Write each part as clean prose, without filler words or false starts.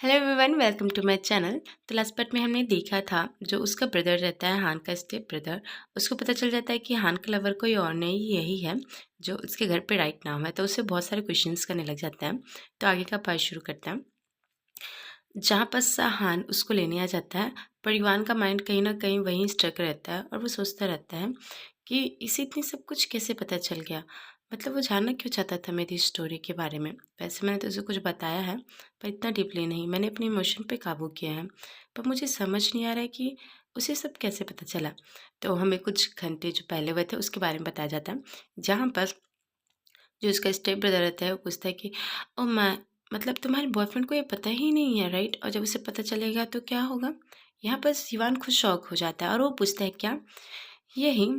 Hello everyone, welcome to my channel. तो last part में हमने देखा था जो उसका ब्रदर रहता है, हान का स्टेप ब्रदर। उसको पता चल जाता है कि हान का लवर कोई और नहीं, यही है जो उसके घर पे राइट नाम है। तो उससे बहुत सारे क्वेश्चंस करने लग जाता है। तो आगे का पार्ट शुरू करते हैं, जहाँ पर हान उसको लेने आ जाता है। पर युवान का माइंड कहीं ना कहीं वहीं स्ट्रक रहता है और वो सोचता रहता है कि इसे इतनी सब कुछ कैसे पता चल गया। मतलब वो जानना क्यों चाहता था मेरी स्टोरी के बारे में। वैसे मैंने तो उसे कुछ बताया है, पर इतना डीपली नहीं। मैंने अपने इमोशन पे काबू किया है, पर मुझे समझ नहीं आ रहा है कि उसे सब कैसे पता चला। तो हमें कुछ घंटे जो पहले हुए थे उसके बारे में बताया जाता है, जहाँ पर जो उसका स्टेप ब्रदर रहता है वो पूछता है कि ओ मैं, मतलब तुम्हारे बॉयफ्रेंड को ये पता ही नहीं है राइट? और जब उसे पता चलेगा तो क्या होगा। यहाँ पर सिवान खुद शॉक हो जाता है और वो पूछता है क्या, यही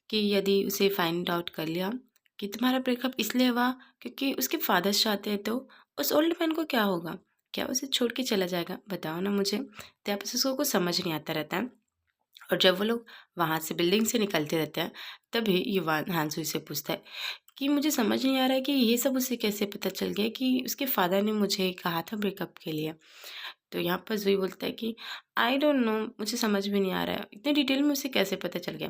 कि यदि उसे फाइंड आउट कर लिया कि तुम्हारा ब्रेकअप इसलिए हुआ क्योंकि उसके फादर चाहते हैं, तो उस ओल्ड मैन को क्या होगा? क्या उसे छोड़ के चला जाएगा? बताओ ना मुझे। तो यहाँ पर उसको कुछ समझ नहीं आता रहता है। और जब वो लोग वहाँ से बिल्डिंग से निकलते रहते हैं, तभी युवान हांसू से पूछता है कि मुझे समझ नहीं आ रहा है कि ये सब उसे कैसे पता चल गया कि उसके फादर ने मुझे कहा था ब्रेकअप के लिए। तो यहाँ पर ज़ुई बोलता है कि आई डोंट नो, मुझे समझ भी नहीं आ रहा है इतने डिटेल में उसे कैसे पता चल गया।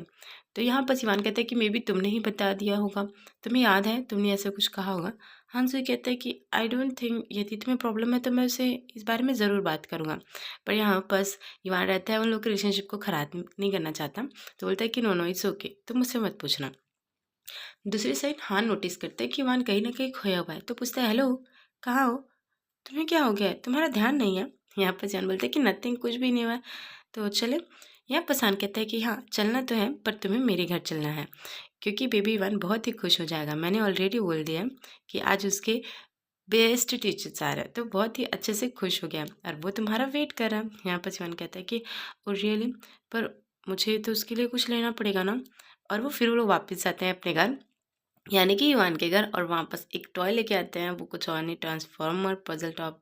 तो यहाँ पर सिवान कहता है कि मे बी तुमने ही बता दिया होगा, तुम्हें याद है तुमने ऐसा कुछ कहा होगा। हाँ, ज़ुई कहता है कि आई डोंट थिंक, यदि तुम्हें प्रॉब्लम है तो मैं उसे इस बारे में ज़रूर बात करूँगा। पर यहाँ बस युवान रहता है, उन लोग के रिलेशनशिप को ख़राब नहीं करना चाहता। तो बोलता है कि नो नो इट्स ओके, तुम मुझसे मत पूछना। दूसरी साइड हान नोटिस करते हैं कि वान कहीं ना कहीं खोया हुआ है। तो पूछता है हेलो, कहाँ हो? तुम्हें क्या हो गया है? तुम्हारा ध्यान नहीं है? यहाँ पर जान बोलते हैं कि नथिंग, कुछ भी नहीं हुआ है। तो चले। यहाँ पर सान कहता है कि हाँ चलना तो है, पर तुम्हें मेरे घर चलना है, क्योंकि बेबी वन बहुत ही खुश हो जाएगा। मैंने ऑलरेडी बोल दिया है कि आज उसके बेस्ट टीचर्स आ रहे हैं, तो बहुत ही अच्छे से खुश हो गया और वो तुम्हारा वेट कर रहा है। यहाँ पर शिवान कहता है कि ओ रियली, पर मुझे तो उसके लिए कुछ लेना पड़ेगा ना। और वो लोग वापस आते हैं अपने घर, यानी कि युवान के घर, और वहाँ पर एक टॉय लेके आते हैं। वो कुछ और नहीं, ट्रांसफॉर्मर पजल टॉप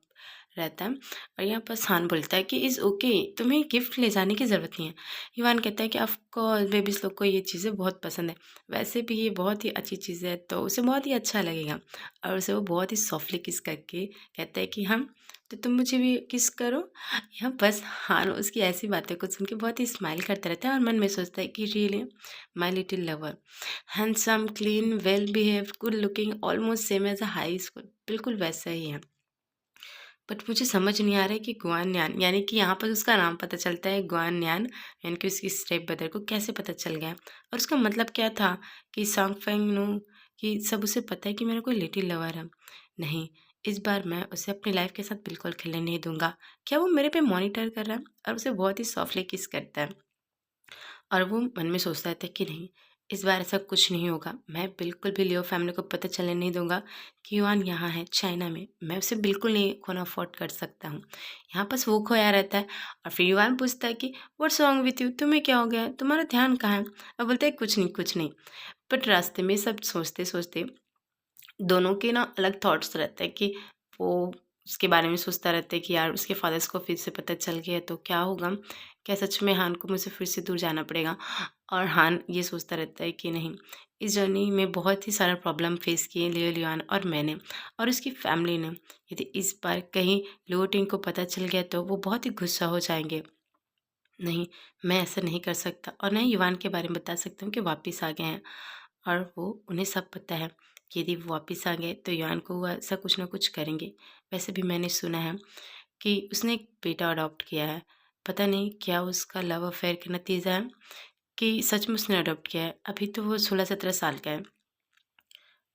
रहता है। और यहाँ पर सान बोलता है कि इज़ ओके, तुम्हें गिफ्ट ले जाने की ज़रूरत नहीं है। युवान कहता है कि ऑफ कोर्स बेबीज लोग को ये चीज़ें बहुत पसंद है, वैसे भी ये बहुत ही अच्छी चीज़ है तो उसे बहुत ही अच्छा लगेगा। और उसे वो बहुत ही सॉफ्टली किस करके कहता है कि हम, तो तुम मुझे भी किस करो। यहाँ बस हाँ, उसकी ऐसी बातें को सुन के बहुत ही स्माइल करता रहता है और मन में सोचता है कि really my little lover, handsome, clean, well behave, good looking, almost same as a high school, बिल्कुल वैसा ही है। बट मुझे समझ नहीं आ रहा है कि गुआन न्यान, यानी कि यहाँ पर उसका नाम पता चलता है गुआन न्यान, यानी कि उसकी स्टेप ब्रदर को कैसे पता चल गया और उसका मतलब क्या था कि सॉन्ग फेंग नो, कि सब उसे पता है कि मेरा कोई लिटिल लवर है। नहीं, इस बार मैं उसे अपनी लाइफ के साथ बिल्कुल खेलने नहीं दूंगा। क्या वो मेरे पे मॉनिटर कर रहा है? और उसे बहुत ही सॉफ्टली किस करता है और वो मन में सोचता रहता है कि नहीं, इस बार ऐसा कुछ नहीं होगा। मैं बिल्कुल भी लियो फैमिली को पता चलने नहीं दूंगा कि युवान यहाँ है चाइना में। मैं उसे बिल्कुल नहीं खोना अफोर्ड कर सकता हूँ। यहाँ बस वो खोया रहता है और फिर युवान पूछता है कि व्हाट्स रॉन्ग विथ यू, तुम्हें क्या हो गया है? तुम्हारा ध्यान कहाँ है? और बोलता है कुछ नहीं कुछ नहीं। बट रास्ते में सब सोचते सोचते दोनों के ना अलग थॉट्स रहते हैं कि वो उसके बारे में सोचता रहता है कि यार उसके फादर्स को फिर से पता चल गया तो क्या होगा, क्या सच में हान को मुझे फिर से दूर जाना पड़ेगा। और हान ये सोचता रहता है कि नहीं, इस जर्नी में बहुत ही सारा प्रॉब्लम फेस किए लियो लियान और मैंने और उसकी फैमिली ने। यदि इस बार कहीं लियो टिंग को पता चल गया तो वो बहुत ही गुस्सा हो जाएंगे। नहीं, मैं ऐसा नहीं कर सकता और ना ही युवान के बारे में बता सकता हूँ कि वापस आ गए हैं और वो उन्हें सब पता है कि यदि वो वापस आ गए तो युवान को वो ऐसा कुछ ना कुछ करेंगे। वैसे भी मैंने सुना है कि उसने एक बेटा अडॉप्ट किया है। पता नहीं क्या उसका लव अफेयर का नतीजा है कि सच में उसने अडॉप्ट किया है। अभी तो वो 16-17 साल का है,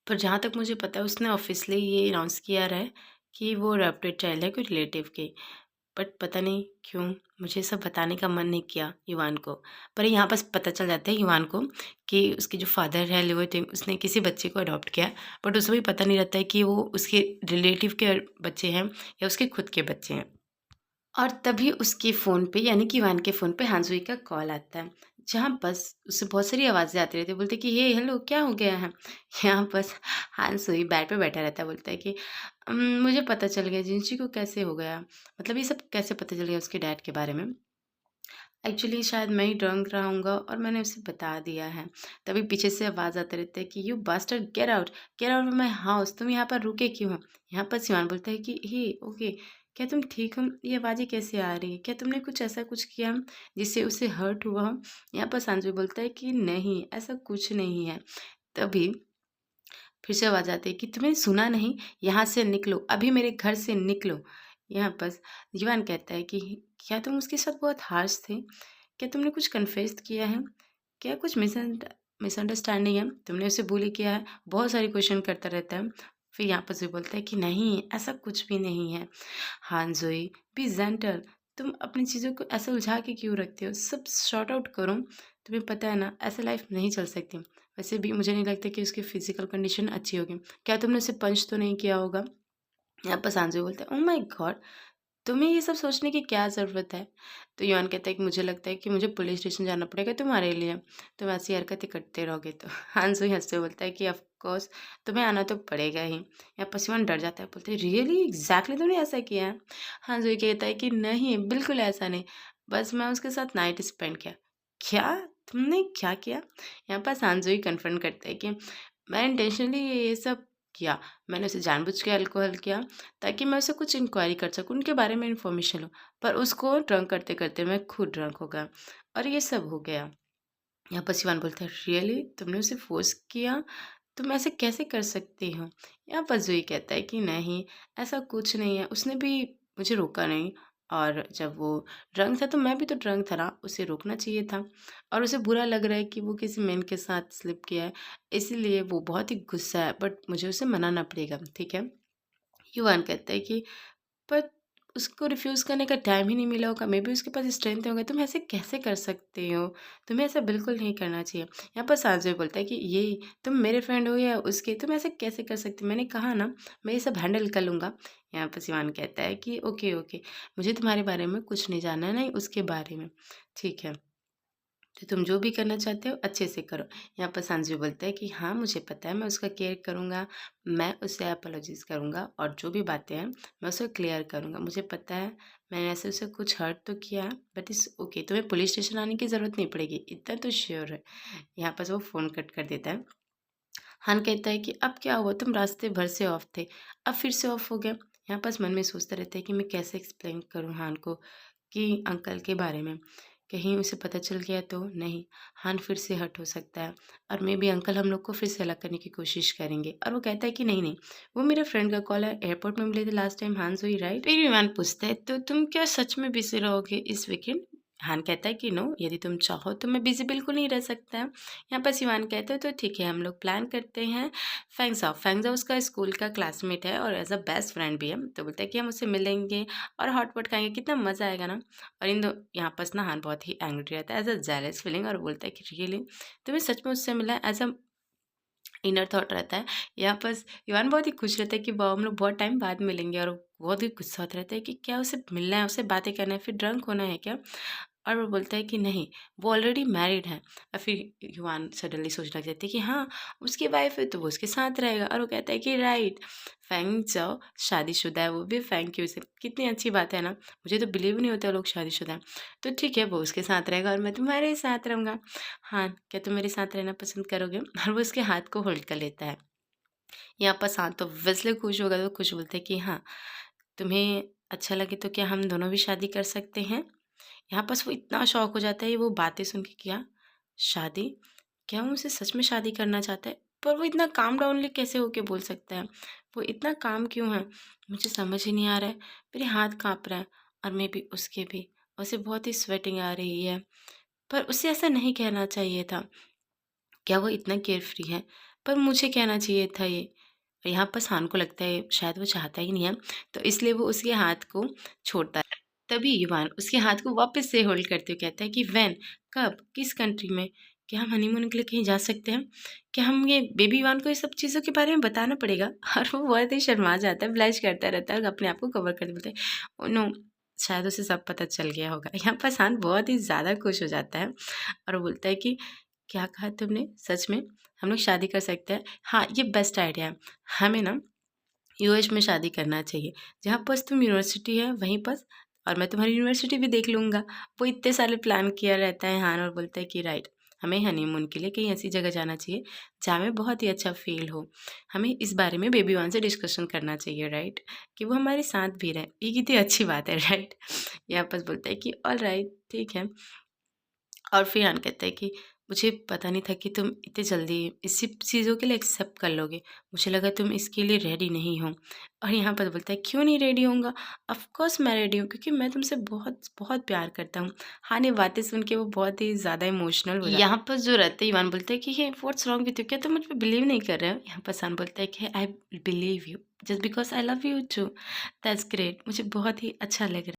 पर जहाँ तक मुझे पता है उसने ऑफिशियली ये अनाउंस किया रहा है कि वो अडॉप्टेड चाइल्ड है कोई रिलेटिव के। बट पता नहीं क्यों मुझे सब बताने का मन नहीं किया युवान को। पर यहाँ बस पता चल जाता है युवान को कि उसके जो फादर है लियो टिंग, उसने किसी बच्चे को अडॉप्ट किया। बट उसे भी पता नहीं रहता है कि वो उसके रिलेटिव के बच्चे हैं या उसके खुद के बच्चे हैं। और तभी उसके फ़ोन पे, यानी कि युवान के फ़ोन पे हांसुई का कॉल आता है, जहाँ बस उससे बहुत सारी आवाज़ें आती रहती है। बोलते कि हे हेलो, क्या हो गया है? यहाँ बस हांसुई बेड पे बैठा रहता है। बोलता है कि मुझे पता चल गया जिंशी को कैसे हो गया, मतलब ये सब कैसे पता चल गया उसके डैड के बारे में। एक्चुअली शायद मैं ही ड्रंक रहा हूँगा और मैंने उसे बता दिया है। तभी पीछे से आवाज़ आते रहती है कि you bastard, get out of my house, तुम यहाँ पर रुके क्यों हो? यहाँ पर सिवान बोलता है कि हे ओके, क्या तुम ठीक हो? ये आवाज़ें कैसे आ रही है? क्या तुमने कुछ ऐसा कुछ किया जिससे उसे हर्ट हुआ हो? यहाँ पर संजय बोलता है कि नहीं, ऐसा कुछ नहीं है। तभी फिर से आवाज़ आती है कि तुम्हें सुना नहीं? यहाँ से निकलो, अभी मेरे घर से निकलो। यहाँ पर युवान कहता है कि क्या तुम उसके साथ बहुत हार्श थे? क्या तुमने कुछ कन्फेस किया है? क्या कुछ मिसअंडरस्टैंडिंग है? तुमने उसे बुली किया है? बहुत सारे क्वेश्चन करता रहता है। फिर यहाँ पर ज़ोई बोलता है कि नहीं, ऐसा कुछ भी नहीं है। हाँ ज़ोई, बी जेंटल। तुम अपनी चीज़ों को ऐसे उलझा के क्यों रखते हो? सब सॉर्ट आउट करो। तुम्हें पता है ना, ऐसे लाइफ नहीं चल सकती। वैसे भी मुझे नहीं लगता कि उसकी फिजिकल कंडीशन अच्छी होगी। क्या तुमने उसे पंच तो नहीं किया होगा? यहाँ पर सांजू बोलता है, ओह माय गॉड, तुम्हें ये सब सोचने की क्या ज़रूरत है? तो युआन कहता है कि मुझे लगता है कि मुझे पुलिस स्टेशन जाना पड़ेगा तुम्हारे लिए, तुम ऐसी हरकतें करते रहोगे तो। हांसू हंसते बोलता है कि ऑफ कोर्स तुम्हें आना तो पड़ेगा ही। यहाँ पर युआन डर जाता है, बोलते है रियली एग्जैक्टली तुमने ऐसा किया है? हांसू कहता है कि नहीं, बिल्कुल ऐसा नहीं, बस मैं उसके साथ नाइट स्पेंड किया। क्या? तुमने क्या किया? यहाँ पर हांसू कन्फर्म करता है कि मैं इंटेंशनली ये सब किया, मैंने उसे जानबूझ के अल्कोहल किया ताकि मैं उससे कुछ इंक्वायरी कर सकूँ, उनके बारे में इन्फॉर्मेशन लो। पर उसको ड्रंक करते-करते मैं खुद ड्रंक हो गया और ये सब हो गया। यहाँ पर शिवान बोलता है, रियली? तुमने उसे फ़ोर्स किया? तुम ऐसे कैसे कर सकती हो? यहाँ पर ज़ोई कहता है कि नहीं, ऐसा कुछ नहीं है, उसने भी मुझे रोका नहीं और जब वो ड्रंक था तो मैं भी तो ड्रंक था ना, उसे रोकना चाहिए था और उसे बुरा लग रहा है कि वो किसी मेन के साथ स्लिप किया है, इसीलिए वो बहुत ही गुस्सा है, बट मुझे उसे मनाना पड़ेगा, ठीक है? युवान कहता है कि पर उसको रिफ्यूज़ करने का टाइम ही नहीं मिला होगा, मे बी उसके पास स्ट्रेंथ होगा, तुम ऐसे कैसे कर सकते हो? तुम्हें ऐसा बिल्कुल नहीं करना चाहिए। यहाँ पर साजय बोलता है कि ये तुम मेरे फ्रेंड हो या उसके, तुम ऐसे कैसे कर सकते हो? मैंने कहा ना, मैं ये सब हैंडल कर लूँगा। यहाँ पर सिवान कहता है कि ओके, ओके, मुझे तुम्हारे बारे में कुछ नहीं जानना है, नहीं उसके बारे में। ठीक है। तो तुम जो भी करना चाहते हो अच्छे से करो। यहाँ पर सांझवी बोलता है कि हाँ, मुझे पता है, मैं उसका केयर करूँगा, मैं उससे अपोलॉजिज़ करूँगा और जो भी बातें हैं मैं उसे क्लियर करूँगा। मुझे पता है मैंने ऐसे उसे कुछ हर्ट तो किया है, बट इट्स ओके, तुम्हें पुलिस स्टेशन आने की ज़रूरत नहीं पड़ेगी, इतना तो श्योर है। यहाँ पर वो फ़ोन कट कर देता है। हान कहता है कि अब क्या हुआ, तुम रास्ते भर से ऑफ थे, अब फिर से ऑफ हो गया। यहाँ पास मन में सोचता रहता है कि मैं कैसे एक्सप्लेन करूँ हान को कि अंकल के बारे में, कहीं उसे पता चल गया तो नहीं, हान फिर से हर्ट हो सकता है और मे बी अंकल हम लोग को फिर से अलग करने की कोशिश करेंगे। और वो कहता है कि नहीं नहीं, वो मेरे फ्रेंड का कॉल है, एयरपोर्ट में मिले थे लास्ट टाइम, हान हुई राइट? फिर विमान पूछता है तो तुम क्या सच में बिजी रहोगे इस वीकेंड? हान कहता है कि नो, यदि तुम चाहो तो मैं बिजी बिल्कुल नहीं रह सकता। यहाँ पर सिवान कहते हैं तो ठीक है, हम लोग प्लान करते हैं। फैंगजाओ उसका स्कूल का क्लासमेट है और एज अ बेस्ट फ्रेंड भी है, तो बोलता है कि हम उससे मिलेंगे और हॉट पॉट खाएंगे, कितना मज़ा आएगा ना। और इन दो यहाँ पर ना हान बहुत ही एंग्री रहता है, एज अ जेलस फीलिंग, और बोलता है कि रियली तुम्हें सच में उससे मिला, एज अ इनर थॉट रहता है। यहाँ पर इवान बहुत ही खुश रहता है कि वाह हम लोग बहुत टाइम बाद मिलेंगे, और बहुत ही गुस्सा होता रहता है कि क्या उसे मिलना है, उससे बातें करना है, फिर ड्रंक होना है क्या? और वो बोलता है कि नहीं, वो ऑलरेडी मैरिड है। और फिर युवान सडनली सोच लग जाती है कि हाँ, उसकी वाइफ है तो वो उसके साथ रहेगा, और वो कहता है कि राइट, फैंग जाओ शादीशुदा है, वो भी थैंक यू से, कितनी अच्छी बात है ना, मुझे तो बिलीव नहीं होता लोग शादीशुदा हैं। तो ठीक है, वो उसके साथ रहेगा और मैं तुम्हारे साथ रहूँगा। हाँ, क्या तुम मेरे साथ रहना पसंद करोगे? और वो उसके हाथ को होल्ड कर लेता है। यहाँ पर शांत तो ऑब्वियसली खुश होगा, तो खुश बोलते हैं कि हाँ, तुम्हें अच्छा लगे तो क्या हम दोनों भी शादी कर सकते हैं? यहाँ बस वो इतना शॉक हो जाता है वो बातें सुन के, क्या शादी? क्या वो मुझसे सच में शादी करना चाहता है? पर वो इतना काम डाउनली कैसे होके बोल सकता है? वो इतना काम क्यों है? मुझे समझ ही नहीं आ रहा है। मेरे हाथ काँप रहा है और मे बी उसके भी। उसे बहुत ही स्वेटिंग आ रही है। पर उसे ऐसा नहीं कहना चाहिए था। क्या वो इतना केयर फ्री है? पर मुझे कहना चाहिए था ये। और यहाँ पर शान को लगता है शायद वो चाहता ही नहीं है, तो इसलिए वो उसके हाथ को छोड़ता है। तभी युवान उसके हाथ को वापस से होल्ड करते हुए कहता है कि व्हेन, कब, किस कंट्री में? क्या हम हनीमून के लिए कहीं जा सकते हैं? क्या हम ये बेबी युवान को ये सब चीज़ों के बारे में बताना पड़ेगा? और वो बहुत ही शर्मा जाता है, ब्लश करता रहता है और अपने आप को कवर करते बोलता है, ओह नो, शायद उसे सब पता चल गया होगा। यहाँ पर शान बहुत ही ज़्यादा खुश हो जाता है और वो बोलता है कि क्या कहा तुमने? सच में? हम लोग शादी कर सकते हैं? हाँ, ये बेस्ट आइडिया है। हमें ना यूएस में शादी करना चाहिए। जहाँ पास तुम यूनिवर्सिटी है वहीं पास, और मैं तुम्हारी यूनिवर्सिटी भी देख लूँगा। वो इतने सारे प्लान किया रहता है हान, और बोलता है कि राइट, हमें हनीमून के लिए कहीं ऐसी जगह जाना चाहिए जहाँ हमें बहुत ही अच्छा फ़ील हो। हमें इस बारे में बेबी वन से डिस्कशन करना चाहिए, राइट? कि वो हमारे साथ भी रहे। ये कितनी अच्छी बात है, राइट? ये आपस बोलता है कि ऑलराइट, ठीक है। और फिर हान कहता है कि मुझे पता नहीं था कि तुम इतनी जल्दी इस सब चीज़ों के लिए एक्सेप्ट कर लोगे। मुझे लगा तुम इसके लिए रेडी नहीं हो। और यहाँ पर बोलता है क्यों नहीं रेडी होऊँगा? ऑफ़ कोर्स मैं रेडी हूँ क्योंकि मैं तुमसे बहुत बहुत प्यार करता हूँ। हाँ, ये बातें सुन के वो बहुत ही ज़्यादा इमोशनल हो जाता है। यहाँ पर जो रहता है इवान बोलता है कि hey what's wrong with you? क्या तुम मुझ पे बिलीव नहीं कर रहे हो? यहाँ पर सान बोलता है कि I believe you just because I love you too. That's great, मुझे बहुत ही अच्छा लग रहा है।